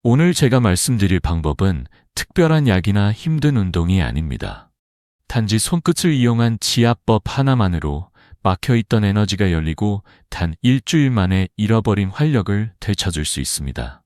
오늘 제가 말씀드릴 방법은 특별한 약이나 힘든 운동이 아닙니다. 단지 손끝을 이용한 지압법 하나만으로 막혀있던 에너지가 열리고 단 일주일 만에 잃어버린 활력을 되찾을 수 있습니다.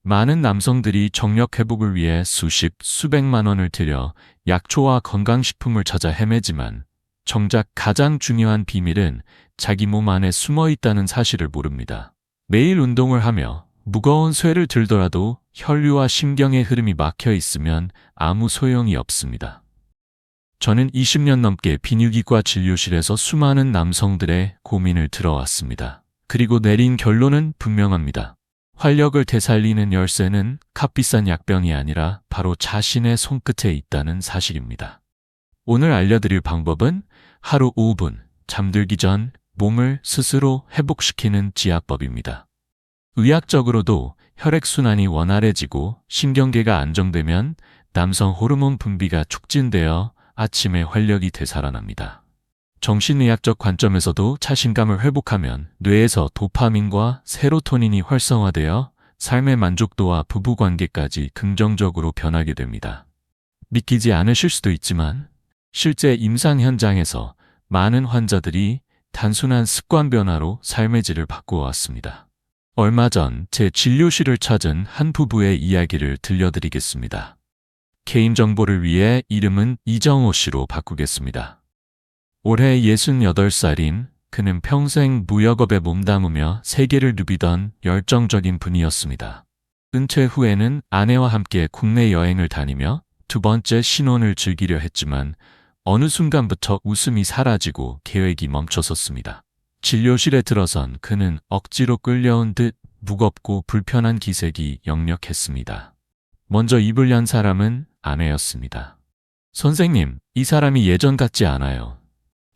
많은 남성들이 정력 회복을 위해 수십, 수백만 원을 들여 약초와 건강식품을 찾아 헤매지만 정작 가장 중요한 비밀은 자기 몸 안에 숨어 있다는 사실을 모릅니다. 매일 운동을 하며 무거운 쇠를 들더라도 혈류와 심경의 흐름이 막혀 있으면 아무 소용이 없습니다. 저는 20년 넘게 비뇨기과 진료실에서 수많은 남성들의 고민을 들어왔습니다. 그리고 내린 결론은 분명합니다. 활력을 되살리는 열쇠는 값비싼 약병이 아니라 바로 자신의 손끝에 있다는 사실입니다. 오늘 알려드릴 방법은 하루 5분 잠들기 전 몸을 스스로 회복시키는 지압법입니다. 의학적으로도 혈액순환이 원활해지고 신경계가 안정되면 남성 호르몬 분비가 촉진되어 아침에 활력이 되살아납니다. 정신의학적 관점에서도 자신감을 회복하면 뇌에서 도파민과 세로토닌이 활성화되어 삶의 만족도와 부부관계까지 긍정적으로 변하게 됩니다. 믿기지 않으실 수도 있지만 실제 임상 현장에서 많은 환자들이 단순한 습관 변화로 삶의 질을 바꾸어 왔습니다. 얼마 전 제 진료실을 찾은 한 부부의 이야기를 들려드리겠습니다. 개인정보를 위해 이름은 이정호 씨로 바꾸겠습니다. 올해 68살인 그는 평생 무역업에 몸담으며 세계를 누비던 열정적인 분이었습니다. 은퇴 후에는 아내와 함께 국내 여행을 다니며 두 번째 신혼을 즐기려 했지만 어느 순간부터 웃음이 사라지고 계획이 멈춰섰습니다. 진료실에 들어선 그는 억지로 끌려온 듯 무겁고 불편한 기색이 역력했습니다. 먼저 입을 연 사람은 아내였습니다. 선생님, 이 사람이 예전 같지 않아요.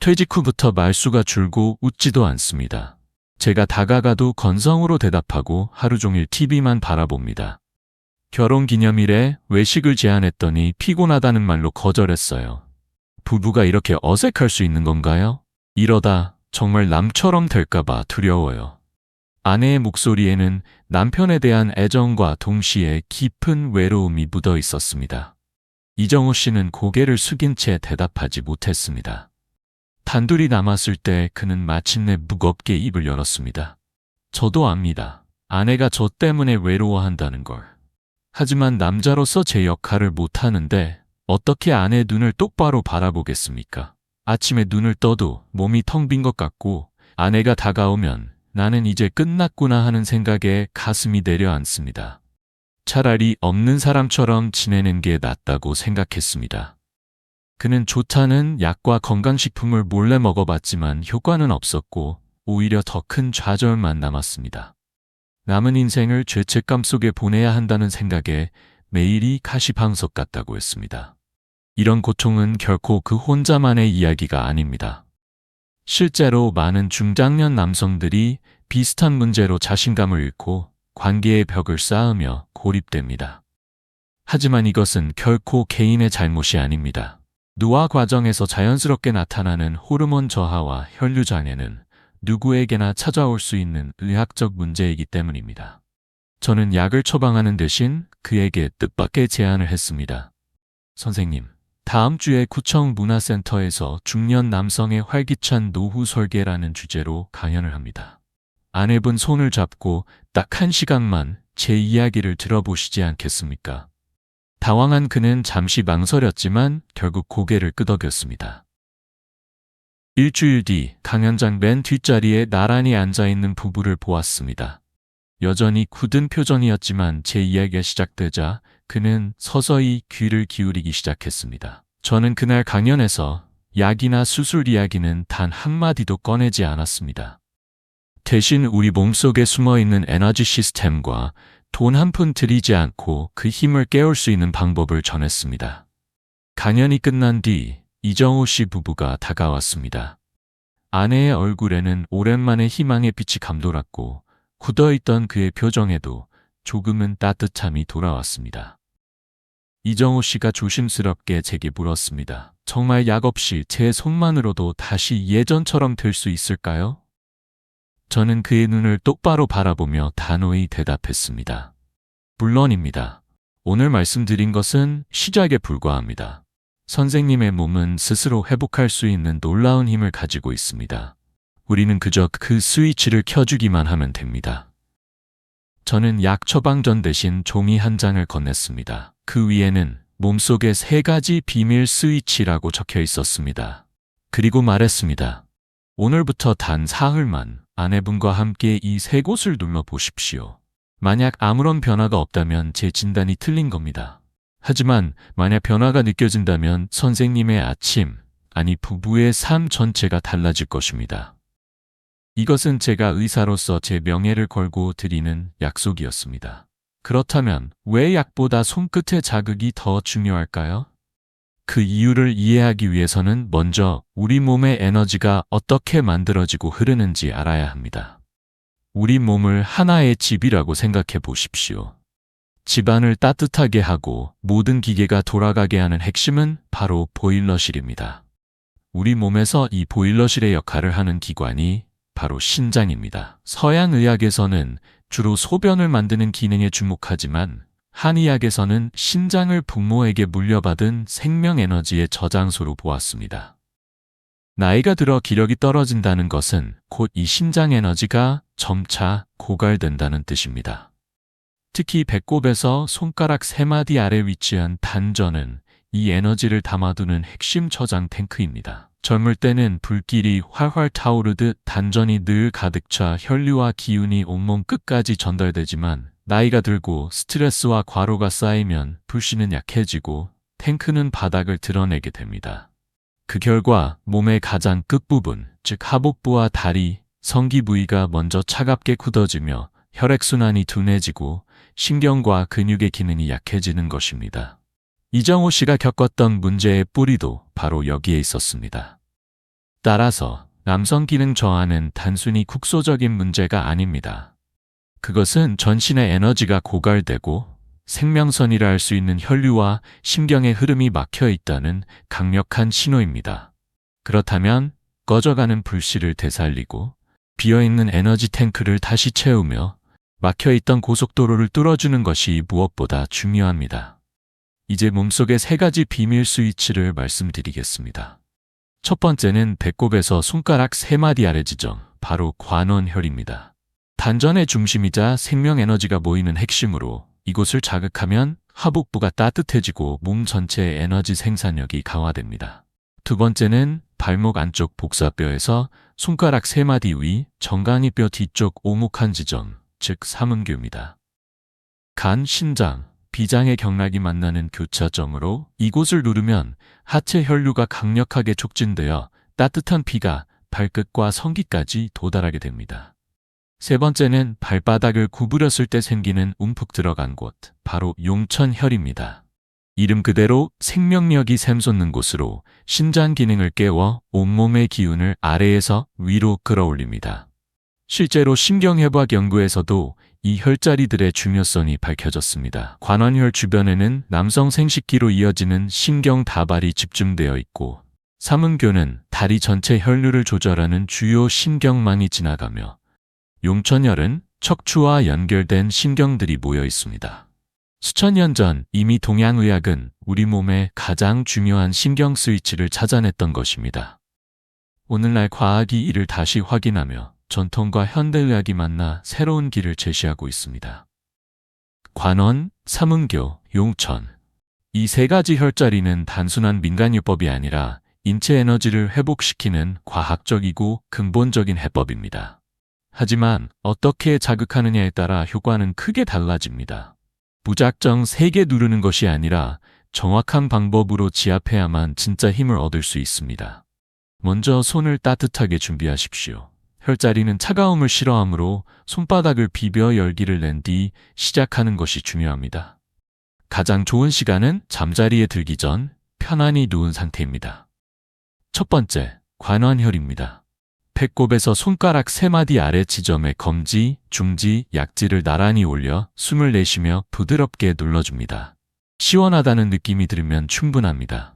퇴직 후부터 말수가 줄고 웃지도 않습니다. 제가 다가가도 건성으로 대답하고 하루 종일 TV만 바라봅니다. 결혼기념일에 외식을 제안했더니 피곤하다는 말로 거절했어요. 부부가 이렇게 어색할 수 있는 건가요? 이러다 정말 남처럼 될까봐 두려워요. 아내의 목소리에는 남편에 대한 애정과 동시에 깊은 외로움이 묻어 있었습니다. 이정호 씨는 고개를 숙인 채 대답하지 못했습니다. 단둘이 남았을 때 그는 마침내 무겁게 입을 열었습니다. 저도 압니다. 아내가 저 때문에 외로워한다는 걸. 하지만 남자로서 제 역할을 못하는데 어떻게 아내 눈을 똑바로 바라보겠습니까? 아침에 눈을 떠도 몸이 텅 빈 것 같고 아내가 다가오면 나는 이제 끝났구나 하는 생각에 가슴이 내려앉습니다. 차라리 없는 사람처럼 지내는 게 낫다고 생각했습니다. 그는 좋다는 약과 건강식품을 몰래 먹어봤지만 효과는 없었고 오히려 더 큰 좌절만 남았습니다. 남은 인생을 죄책감 속에 보내야 한다는 생각에 매일이 가시방석 같다고 했습니다. 이런 고통은 결코 그 혼자만의 이야기가 아닙니다. 실제로 많은 중장년 남성들이 비슷한 문제로 자신감을 잃고 관계의 벽을 쌓으며 고립됩니다. 하지만 이것은 결코 개인의 잘못이 아닙니다. 노화 과정에서 자연스럽게 나타나는 호르몬 저하와 혈류 장애는 누구에게나 찾아올 수 있는 의학적 문제이기 때문입니다. 저는 약을 처방하는 대신 그에게 뜻밖의 제안을 했습니다. 선생님, 다음 주에 구청 문화센터에서 중년 남성의 활기찬 노후 설계라는 주제로 강연을 합니다. 아내분 손을 잡고 딱 1시간만 제 이야기를 들어보시지 않겠습니까? 당황한 그는 잠시 망설였지만 결국 고개를 끄덕였습니다. 일주일 뒤 강연장 맨 뒷자리에 나란히 앉아있는 부부를 보았습니다. 여전히 굳은 표정이었지만 제 이야기가 시작되자 그는 서서히 귀를 기울이기 시작했습니다. 저는 그날 강연에서 약이나 수술 이야기는 단 한마디도 꺼내지 않았습니다. 대신 우리 몸속에 숨어있는 에너지 시스템과 돈 한 푼 들이지 않고 그 힘을 깨울 수 있는 방법을 전했습니다. 강연이 끝난 뒤 이정호 씨 부부가 다가왔습니다. 아내의 얼굴에는 오랜만에 희망의 빛이 감돌았고 굳어있던 그의 표정에도 조금은 따뜻함이 돌아왔습니다. 이정호 씨가 조심스럽게 제게 물었습니다. 정말 약 없이 제 손만으로도 다시 예전처럼 될 수 있을까요? 저는 그의 눈을 똑바로 바라보며 단호히 대답했습니다. 물론입니다. 오늘 말씀드린 것은 시작에 불과합니다. 선생님의 몸은 스스로 회복할 수 있는 놀라운 힘을 가지고 있습니다. 우리는 그저 그 스위치를 켜주기만 하면 됩니다. 저는 약 처방전 대신 종이 한 장을 건넸습니다. 그 위에는 몸속에 3가지 비밀 스위치라고 적혀 있었습니다. 그리고 말했습니다. 오늘부터 단 사흘만 아내분과 함께 이 3곳을 눌러보십시오. 만약 아무런 변화가 없다면 제 진단이 틀린 겁니다. 하지만 만약 변화가 느껴진다면 선생님의 아침, 아니 부부의 삶 전체가 달라질 것입니다. 이것은 제가 의사로서 제 명예를 걸고 드리는 약속이었습니다. 그렇다면 왜 약보다 손끝의 자극이 더 중요할까요? 그 이유를 이해하기 위해서는 먼저 우리 몸의 에너지가 어떻게 만들어지고 흐르는지 알아야 합니다. 우리 몸을 하나의 집이라고 생각해 보십시오. 집안을 따뜻하게 하고 모든 기계가 돌아가게 하는 핵심은 바로 보일러실입니다. 우리 몸에서 이 보일러실의 역할을 하는 기관이 바로 신장입니다. 서양 의학에서는 주로 소변을 만드는 기능에 주목하지만 한의학에서는 신장을 부모에게 물려받은 생명에너지의 저장소로 보았습니다. 나이가 들어 기력이 떨어진다는 것은 곧 이 신장 에너지가 점차 고갈된다는 뜻입니다. 특히 배꼽에서 손가락 3마디 아래 위치한 단전은 이 에너지를 담아두는 핵심 저장 탱크입니다. 젊을 때는 불길이 활활 타오르듯 단전이 늘 가득 차 혈류와 기운이 온몸 끝까지 전달되지만 나이가 들고 스트레스와 과로가 쌓이면 불씨는 약해지고 탱크는 바닥을 드러내게 됩니다. 그 결과 몸의 가장 끝부분, 즉 하복부와 다리, 성기 부위가 먼저 차갑게 굳어지며 혈액순환이 둔해지고 신경과 근육의 기능이 약해지는 것입니다. 이정호 씨가 겪었던 문제의 뿌리도 바로 여기에 있었습니다. 따라서 남성 기능 저하는 단순히 국소적인 문제가 아닙니다. 그것은 전신의 에너지가 고갈되고 생명선이라 할 수 있는 혈류와 신경의 흐름이 막혀 있다는 강력한 신호입니다. 그렇다면 꺼져가는 불씨를 되살리고 비어있는 에너지 탱크를 다시 채우며 막혀있던 고속도로를 뚫어주는 것이 무엇보다 중요합니다. 이제 몸속의 3가지 비밀 스위치를 말씀드리겠습니다. 첫 번째는 배꼽에서 손가락 3마디 아래 지점, 바로 관원혈입니다. 단전의 중심이자 생명에너지가 모이는 핵심으로 이곳을 자극하면 하복부가 따뜻해지고 몸 전체의 에너지 생산력이 강화됩니다. 두 번째는 발목 안쪽 복사뼈에서 손가락 3마디 위 정강이뼈 뒤쪽 오목한 지점, 즉 삼음교입니다. 간, 신장, 비장의 경락이 만나는 교차점으로 이곳을 누르면 하체 혈류가 강력하게 촉진되어 따뜻한 피가 발끝과 성기까지 도달하게 됩니다. 세 번째는 발바닥을 구부렸을 때 생기는 움푹 들어간 곳, 바로 용천혈입니다. 이름 그대로 생명력이 샘솟는 곳으로 신장 기능을 깨워 온몸의 기운을 아래에서 위로 끌어올립니다. 실제로 신경해부학 연구에서도 이 혈자리들의 중요성이 밝혀졌습니다. 관원혈 주변에는 남성 생식기로 이어지는 신경 다발이 집중되어 있고 삼음교는 다리 전체 혈류를 조절하는 주요 신경망이 지나가며 용천혈은 척추와 연결된 신경들이 모여 있습니다. 수천 년 전 이미 동양의학은 우리 몸의 가장 중요한 신경 스위치를 찾아냈던 것입니다. 오늘날 과학이 이를 다시 확인하며 전통과 현대의학이 만나 새로운 길을 제시하고 있습니다. 관원, 삼음교, 용천. 이 3가지 혈자리는 단순한 민간요법이 아니라 인체 에너지를 회복시키는 과학적이고 근본적인 해법입니다. 하지만 어떻게 자극하느냐에 따라 효과는 크게 달라집니다. 무작정 3개 누르는 것이 아니라 정확한 방법으로 지압해야만 진짜 힘을 얻을 수 있습니다. 먼저 손을 따뜻하게 준비하십시오. 혈자리는 차가움을 싫어하므로 손바닥을 비벼 열기를 낸 뒤 시작하는 것이 중요합니다. 가장 좋은 시간은 잠자리에 들기 전 편안히 누운 상태입니다. 첫 번째, 관원혈입니다. 배꼽에서 손가락 3마디 아래 지점에 검지, 중지, 약지를 나란히 올려 숨을 내쉬며 부드럽게 눌러줍니다. 시원하다는 느낌이 들으면 충분합니다.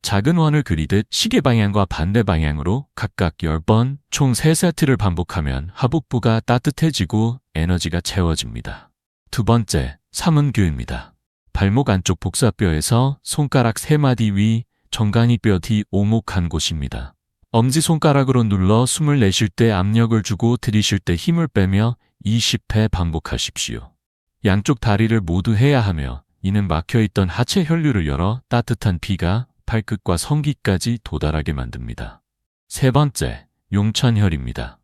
작은 원을 그리듯 시계 방향과 반대 방향으로 각각 10번, 총 3세트를 반복하면 하복부가 따뜻해지고 에너지가 채워집니다. 두 번째, 삼은교입니다. 발목 안쪽 복사뼈에서 손가락 3마디 위 정강이뼈 뒤 오목한 곳입니다. 엄지손가락으로 눌러 숨을 내쉴 때 압력을 주고 들이쉴 때 힘을 빼며 20회 반복하십시오. 양쪽 다리를 모두 해야 하며 이는 막혀있던 하체 혈류를 열어 따뜻한 피가 발끝과 성기까지 도달하게 만듭니다. 세 번째, 용천혈입니다.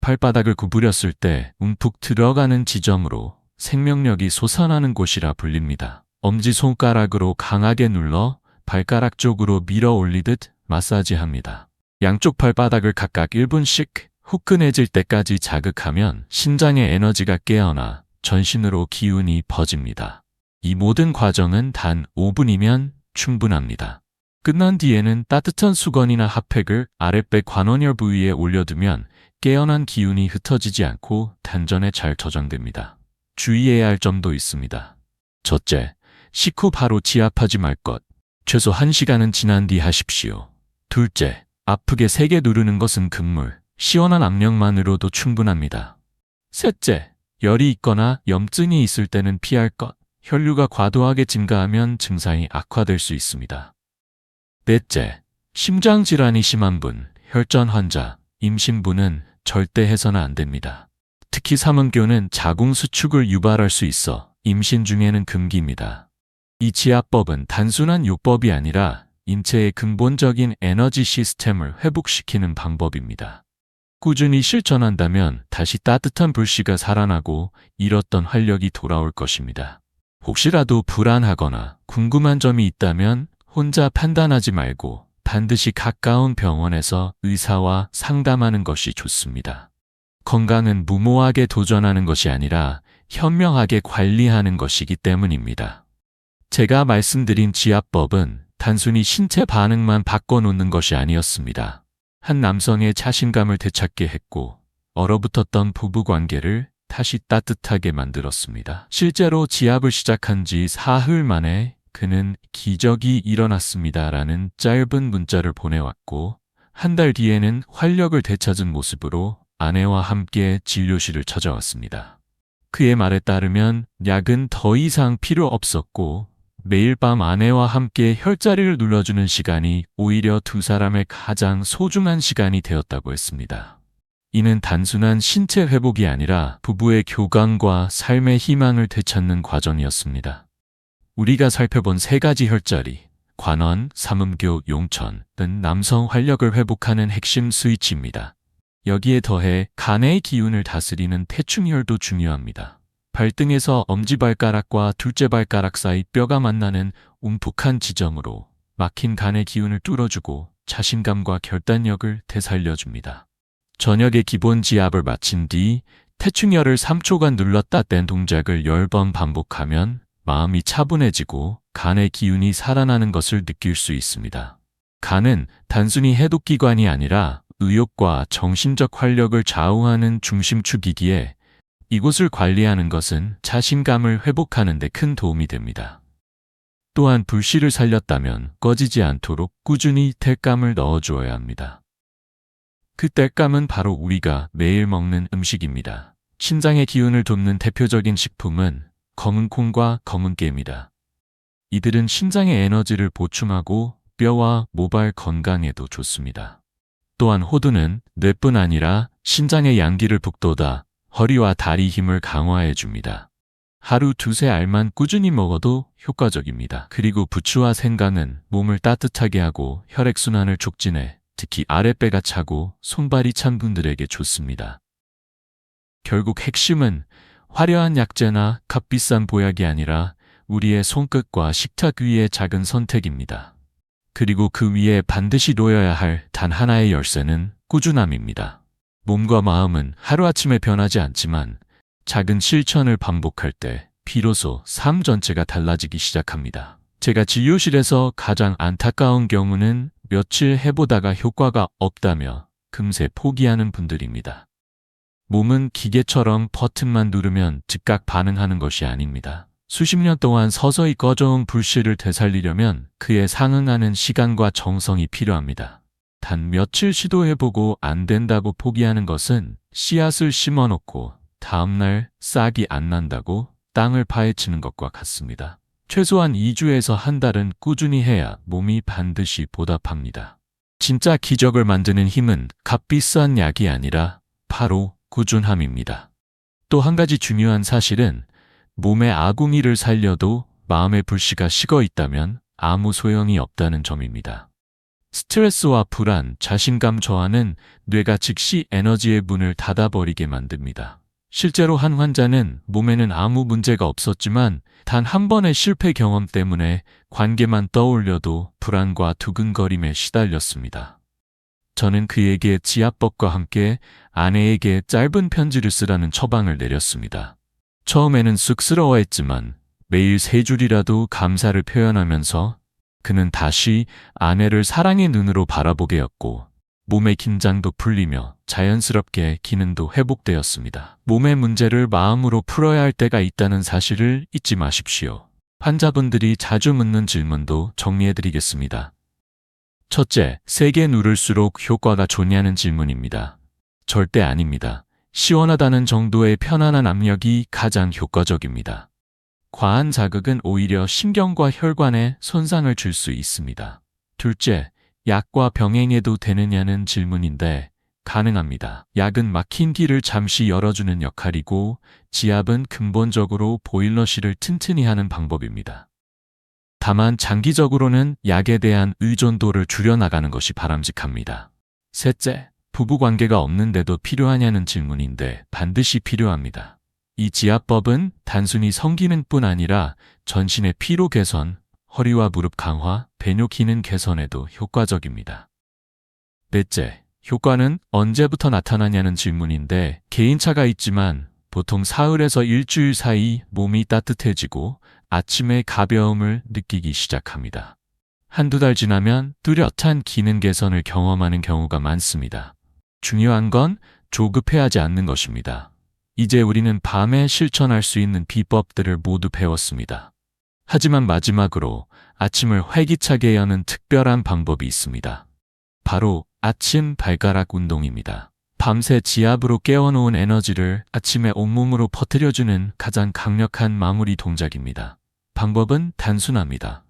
발바닥을 구부렸을 때 움푹 들어가는 지점으로 생명력이 솟아나는 곳이라 불립니다. 엄지손가락으로 강하게 눌러 발가락 쪽으로 밀어 올리듯 마사지합니다. 양쪽 발바닥을 각각 1분씩 후끈해질 때까지 자극하면 신장의 에너지가 깨어나 전신으로 기운이 퍼집니다. 이 모든 과정은 단 5분이면 충분합니다. 끝난 뒤에는 따뜻한 수건이나 핫팩을 아랫배 관원혈 부위에 올려두면 깨어난 기운이 흩어지지 않고 단전에 잘 저장됩니다. 주의해야 할 점도 있습니다. 첫째, 식후 바로 지압하지 말 것. 최소 1시간은 지난 뒤 하십시오. 둘째, 아프게 세게 누르는 것은 금물, 시원한 압력만으로도 충분합니다. 셋째, 열이 있거나 염증이 있을 때는 피할 것. 혈류가 과도하게 증가하면 증상이 악화될 수 있습니다. 넷째, 심장질환이 심한 분, 혈전 환자, 임신부는 절대 해서는 안 됩니다. 특히 삼은교는 자궁수축을 유발할 수 있어 임신 중에는 금기입니다. 이 지압법은 단순한 요법이 아니라 인체의 근본적인 에너지 시스템을 회복시키는 방법입니다. 꾸준히 실천한다면 다시 따뜻한 불씨가 살아나고 잃었던 활력이 돌아올 것입니다. 혹시라도 불안하거나 궁금한 점이 있다면 혼자 판단하지 말고 반드시 가까운 병원에서 의사와 상담하는 것이 좋습니다. 건강은 무모하게 도전하는 것이 아니라 현명하게 관리하는 것이기 때문입니다. 제가 말씀드린 지압법은 단순히 신체 반응만 바꿔놓는 것이 아니었습니다. 한 남성의 자신감을 되찾게 했고 얼어붙었던 부부관계를 다시 따뜻하게 만들었습니다. 실제로 지압을 시작한 지 사흘 만에 그는 기적이 일어났습니다라는 짧은 문자를 보내왔고 한 달 뒤에는 활력을 되찾은 모습으로 아내와 함께 진료실을 찾아왔습니다. 그의 말에 따르면 약은 더 이상 필요 없었고 매일 밤 아내와 함께 혈자리를 눌러주는 시간이 오히려 두 사람의 가장 소중한 시간이 되었다고 했습니다. 이는 단순한 신체 회복이 아니라 부부의 교감과 삶의 희망을 되찾는 과정이었습니다. 우리가 살펴본 3가지 혈자리, 관원, 삼음교, 용천은 남성 활력을 회복하는 핵심 스위치입니다. 여기에 더해 간의 기운을 다스리는 태충혈도 중요합니다. 발등에서 엄지발가락과 둘째 발가락 사이 뼈가 만나는 움푹한 지점으로 막힌 간의 기운을 뚫어주고 자신감과 결단력을 되살려줍니다. 저녁에 기본 지압을 마친 뒤 태충혈을 3초간 눌렀다 뗀 동작을 10번 반복하면 마음이 차분해지고 간의 기운이 살아나는 것을 느낄 수 있습니다. 간은 단순히 해독기관이 아니라 의욕과 정신적 활력을 좌우하는 중심축이기에 이곳을 관리하는 것은 자신감을 회복하는 데 큰 도움이 됩니다. 또한 불씨를 살렸다면 꺼지지 않도록 꾸준히 땔감을 넣어주어야 합니다. 그 땔감은 바로 우리가 매일 먹는 음식입니다. 신장의 기운을 돕는 대표적인 식품은 검은 콩과 검은 깨입니다. 이들은 신장의 에너지를 보충하고 뼈와 모발 건강에도 좋습니다. 또한 호두는 뇌뿐 아니라 신장의 양기를 북돋아 허리와 다리 힘을 강화해 줍니다. 하루 2-3알만 꾸준히 먹어도 효과적입니다. 그리고 부추와 생강은 몸을 따뜻하게 하고 혈액순환을 촉진해 특히 아랫배가 차고 손발이 찬 분들에게 좋습니다. 결국 핵심은 화려한 약재나 값비싼 보약이 아니라 우리의 손끝과 식탁 위의 작은 선택입니다. 그리고 그 위에 반드시 놓여야 할 단 하나의 열쇠는 꾸준함입니다. 몸과 마음은 하루아침에 변하지 않지만 작은 실천을 반복할 때 비로소 삶 전체가 달라지기 시작합니다. 제가 진료실에서 가장 안타까운 경우는 며칠 해보다가 효과가 없다며 금세 포기하는 분들입니다. 몸은 기계처럼 버튼만 누르면 즉각 반응하는 것이 아닙니다. 수십 년 동안 서서히 꺼져온 불씨를 되살리려면 그에 상응하는 시간과 정성이 필요합니다. 단 며칠 시도해보고 안 된다고 포기하는 것은 씨앗을 심어놓고 다음날 싹이 안 난다고 땅을 파헤치는 것과 같습니다. 최소한 2주에서 한 달은 꾸준히 해야 몸이 반드시 보답합니다. 진짜 기적을 만드는 힘은 값비싼 약이 아니라 바로 꾸준함입니다. 또 한 가지 중요한 사실은 몸의 아궁이를 살려도 마음의 불씨가 식어 있다면 아무 소용이 없다는 점입니다. 스트레스와 불안, 자신감 저하는 뇌가 즉시 에너지의 문을 닫아버리게 만듭니다. 실제로 한 환자는 몸에는 아무 문제가 없었지만 단 한 번의 실패 경험 때문에 관계만 떠올려도 불안과 두근거림에 시달렸습니다. 저는 그에게 지압법과 함께 아내에게 짧은 편지를 쓰라는 처방을 내렸습니다. 처음에는 쑥스러워했지만 매일 3줄이라도 감사를 표현하면서 그는 다시 아내를 사랑의 눈으로 바라보게 했고 몸의 긴장도 풀리며 자연스럽게 기능도 회복되었습니다. 몸의 문제를 마음으로 풀어야 할 때가 있다는 사실을 잊지 마십시오. 환자분들이 자주 묻는 질문도 정리해드리겠습니다. 첫째, 세게 누를수록 효과가 좋냐는 질문입니다. 절대 아닙니다. 시원하다는 정도의 편안한 압력이 가장 효과적입니다. 과한 자극은 오히려 신경과 혈관에 손상을 줄 수 있습니다. 둘째, 약과 병행해도 되느냐는 질문인데 가능합니다. 약은 막힌 길을 잠시 열어주는 역할이고 지압은 근본적으로 보일러실을 튼튼히 하는 방법입니다. 다만 장기적으로는 약에 대한 의존도를 줄여나가는 것이 바람직합니다. 셋째, 부부관계가 없는데도 필요하냐는 질문인데 반드시 필요합니다. 이 지압법은 단순히 성기능뿐 아니라 전신의 피로 개선, 허리와 무릎 강화, 배뇨 기능 개선에도 효과적입니다. 넷째, 효과는 언제부터 나타나냐는 질문인데 개인차가 있지만 보통 사흘에서 일주일 사이 몸이 따뜻해지고 아침에 가벼움을 느끼기 시작합니다. 한두 달 지나면 뚜렷한 기능 개선을 경험하는 경우가 많습니다. 중요한 건 조급해하지 않는 것입니다. 이제 우리는 밤에 실천할 수 있는 비법들을 모두 배웠습니다. 하지만 마지막으로 아침을 활기차게 여는 특별한 방법이 있습니다. 바로 아침 발가락 운동입니다. 밤새 지압으로 깨워놓은 에너지를 아침에 온몸으로 퍼뜨려주는 가장 강력한 마무리 동작입니다. 방법은 단순합니다.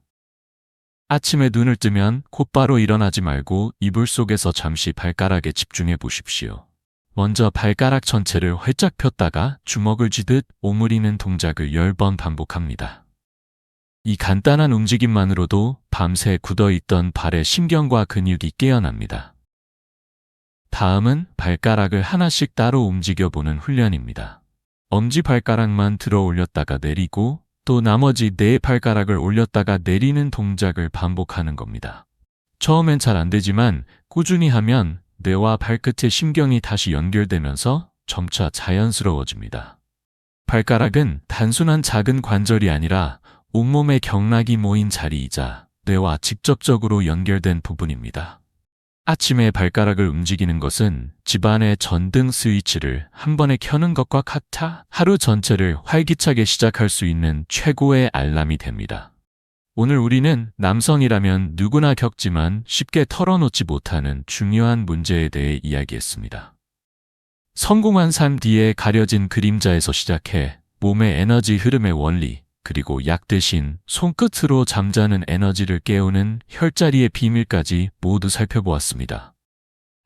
아침에 눈을 뜨면 곧바로 일어나지 말고 이불 속에서 잠시 발가락에 집중해 보십시오. 먼저 발가락 전체를 활짝 폈다가 주먹을 쥐듯 오므리는 동작을 10번 반복합니다. 이 간단한 움직임만으로도 밤새 굳어있던 발의 신경과 근육이 깨어납니다. 다음은 발가락을 하나씩 따로 움직여보는 훈련입니다. 엄지발가락만 들어 올렸다가 내리고 또 나머지 4발가락을 올렸다가 내리는 동작을 반복하는 겁니다. 처음엔 잘 안 되지만 꾸준히 하면 뇌와 발끝의 신경이 다시 연결되면서 점차 자연스러워집니다. 발가락은 단순한 작은 관절이 아니라 온몸의 경락이 모인 자리이자 뇌와 직접적으로 연결된 부분입니다. 아침에 발가락을 움직이는 것은 집안의 전등 스위치를 한 번에 켜는 것과 같아 하루 전체를 활기차게 시작할 수 있는 최고의 알람이 됩니다. 오늘 우리는 남성이라면 누구나 겪지만 쉽게 털어놓지 못하는 중요한 문제에 대해 이야기했습니다. 성공한 삶 뒤에 가려진 그림자에서 시작해 몸의 에너지 흐름의 원리, 그리고 약 대신 손끝으로 잠자는 에너지를 깨우는 혈자리의 비밀까지 모두 살펴보았습니다.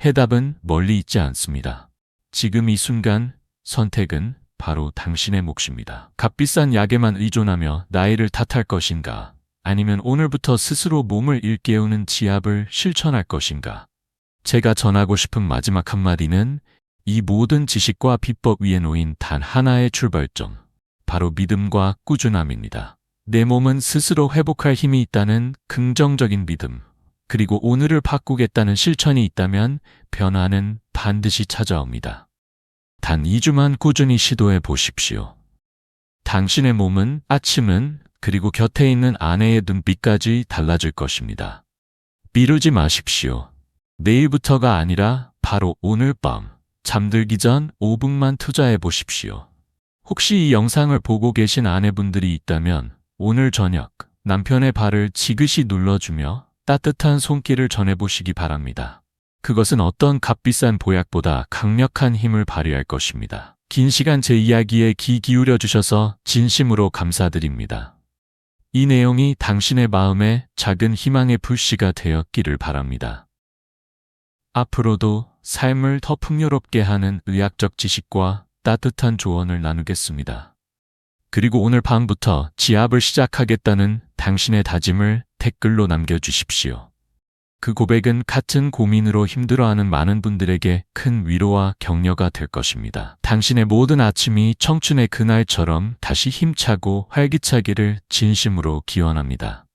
해답은 멀리 있지 않습니다. 지금 이 순간 선택은 바로 당신의 몫입니다. 값비싼 약에만 의존하며 나이를 탓할 것인가? 아니면 오늘부터 스스로 몸을 일깨우는 지압을 실천할 것인가? 제가 전하고 싶은 마지막 한마디는 이 모든 지식과 비법 위에 놓인 단 하나의 출발점. 바로 믿음과 꾸준함입니다. 내 몸은 스스로 회복할 힘이 있다는 긍정적인 믿음, 그리고 오늘을 바꾸겠다는 실천이 있다면 변화는 반드시 찾아옵니다. 단 2주만 꾸준히 시도해 보십시오. 당신의 몸은, 아침은, 그리고 곁에 있는 아내의 눈빛까지 달라질 것입니다. 미루지 마십시오. 내일부터가 아니라 바로 오늘 밤, 잠들기 전 5분만 투자해 보십시오. 혹시 이 영상을 보고 계신 아내분들이 있다면 오늘 저녁 남편의 발을 지그시 눌러주며 따뜻한 손길을 전해보시기 바랍니다. 그것은 어떤 값비싼 보약보다 강력한 힘을 발휘할 것입니다. 긴 시간 제 이야기에 귀 기울여 주셔서 진심으로 감사드립니다. 이 내용이 당신의 마음에 작은 희망의 불씨가 되었기를 바랍니다. 앞으로도 삶을 더 풍요롭게 하는 의학적 지식과 따뜻한 조언을 나누겠습니다. 그리고 오늘 밤부터 지압을 시작하겠다는 당신의 다짐을 댓글로 남겨주십시오. 그 고백은 같은 고민으로 힘들어하는 많은 분들에게 큰 위로와 격려가 될 것입니다. 당신의 모든 아침이 청춘의 그날처럼 다시 힘차고 활기차기를 진심으로 기원합니다.